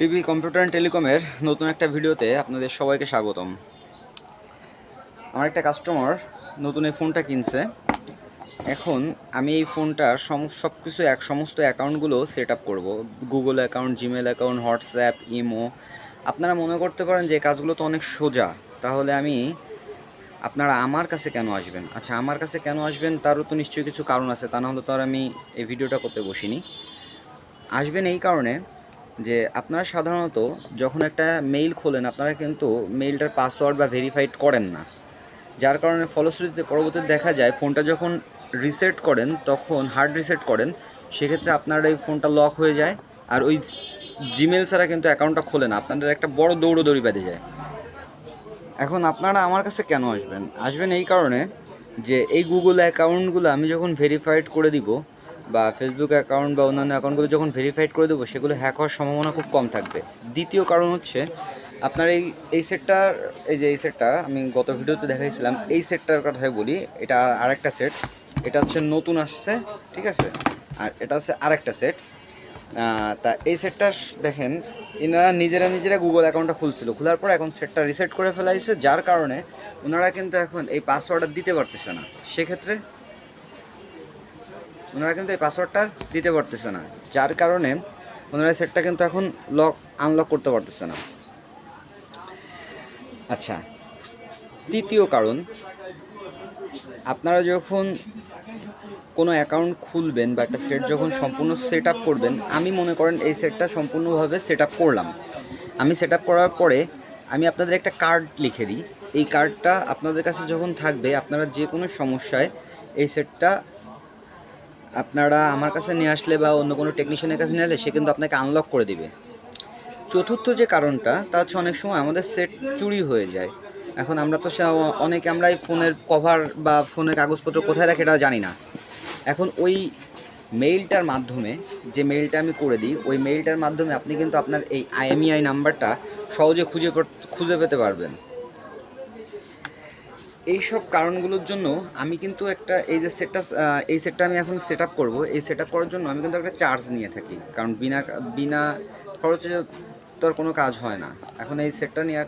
PB computer and টেলিকমের নতুন একটা ভিডিওতে আপনাদের সবাইকে স্বাগতম। আমার একটা কাস্টমার নতুন এই ফোনটা কিনছে। এখন আমি এই ফোনটার সব কিছু সমস্ত অ্যাকাউন্টগুলো সেট আপ করবো। Google account, Gmail account, WhatsApp, imo. আপনারা মনে করতে পারেন যে কাজগুলো তো অনেক সোজা, তাহলে আপনারা আমার কাছে কেন আসবেন? আচ্ছা, আমার কাছে কেন আসবেন তারও তো নিশ্চয়ই কিছু কারণ আছে, তা না হলে তো আর আমি এই ভিডিওটা করতে বসিনি। আসবেন এই কারণে যে আপনারা সাধারণত যখন একটা মেইল খোলেন, আপনারা কিন্তু মেইলটার পাসওয়ার্ড বা ভেরিফাইড করেন না, যার কারণে ফলশ্রুতিতে পরবর্তীতে দেখা যায় ফোনটা যখন রিসেট করেন, তখন হার্ড রিসেট করেন, সেক্ষেত্রে আপনার এই ফোনটা লক হয়ে যায়। আর ওই জিমেল ছাড়া কিন্তু অ্যাকাউন্টটা খোলে না, আপনাদের একটা বড় দৌড়োদৌড়ি বেঁধে যায়। এখন আপনারা আমার কাছে কেন আসবেন? আসবেন এই কারণে যে এই গুগল অ্যাকাউন্টগুলো আমি যখন ভেরিফাইড করে দিব, বা ফেসবুক অ্যাকাউন্ট বা অন্যান্য অ্যাকাউন্টগুলো যখন ভেরিফাইড করে দেবো, সেগুলো হ্যাক হওয়ার সম্ভাবনা খুব কম থাকবে। দ্বিতীয় কারণ হচ্ছে, আপনার এই সেটটার, এই সেটটা আমি গত ভিডিওতে দেখাইছিলাম, এই সেটটার কথাই বলি। এটা আরেকটা সেট, এটা হচ্ছে নতুন আসছে, ঠিক আছে? আর এটা হচ্ছে আরেকটা সেট। তা এই সেটটা দেখেন, এনারা নিজেরা গুগল অ্যাকাউন্টটা খুলছিল, খোলার পর এখন সেটটা রিসেট করে ফেলাইছে, যার কারণে ওনারা কিন্তু এখন এই পাসওয়ার্ডটা দিতে পারতেছে না। সেক্ষেত্রে ওনারা কিন্তু এই পাসওয়ার্ডটা দিতে পারতেছে না, যার কারণে ওনারা সেটটা কিন্তু এখন আনলক করতে পারতেছে না। আচ্ছা, তৃতীয় কারণ, আপনারা যখন কোনো অ্যাকাউন্ট খুলবেন বা একটা সেট যখন সম্পূর্ণ সেট আপ করবেন, আমি মনে করেন এই সেটটা সম্পূর্ণভাবে সেট আপ করলাম। আমি সেট আপ করার পরে আমি আপনাদের একটা কার্ড লিখে দিই। এই কার্ডটা আপনাদের কাছে যখন থাকবে, আপনারা যে কোনো সমস্যায় এই সেটটা আপনারা আমার কাছে নিয়ে আসলে বা অন্য কোনো টেকনিশিয়ানের কাছে নিয়ে আসলে, সে কিন্তু আপনাকে আনলক করে দিবে। চতুর্থ যে কারণটা, তা হচ্ছে অনেক সময় আমাদের সেট চুরি হয়ে যায়। এখন আমরা তো অনেকে আমরা এই ফোনের কভার বা ফোনের কাগজপত্র কোথায় রাখে এটা জানি না। এখন ওই মেইলটার মাধ্যমে, যে মেইলটা আমি করে দিই, ওই মেইলটার মাধ্যমে আপনি কিন্তু আপনার এই আইএমইআই নাম্বারটা সহজে খুঁজে পেতে পারবেন। এই সব কারণগুলোর জন্য আমি কিন্তু এই সেটটা আমি এখন সেট আপ করবো। এই সেট আপ করার জন্য আমি কিন্তু একটা চার্জ নিয়ে থাকি, কারণ বিনা খরচে তো আর কোনো কাজ হয় না। এখন এই সেটটা নিয়ে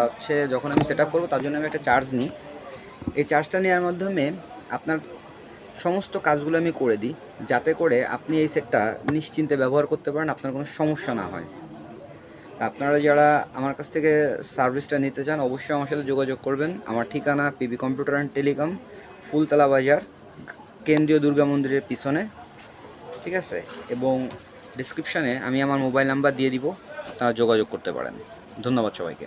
হচ্ছে, যখন আমি সেট আপ করবো তার জন্য আমি একটা চার্জ নিই। এই চার্জটা নেওয়ার মাধ্যমে আপনার সমস্ত কাজগুলো আমি করে দিই, যাতে করে আপনি এই সেটটা নিশ্চিন্তে ব্যবহার করতে পারেন, আপনার কোনো সমস্যা না হয়। আপনারা যারা আমার কাছ থেকে সার্ভিসটা নিতে চান, অবশ্যই আমার সাথে যোগাযোগ করবেন। আমার ঠিকানা PB computer and telecom, Phultala বাজার, কেন্দ্রীয় দুর্গা মন্দিরের পিছনে, ঠিক আছে? এবং ডিসক্রিপশানে আমি আমার মোবাইল নাম্বার দিয়ে দিব, আপনারা যোগাযোগ করতে পারেন। ধন্যবাদ সবাইকে।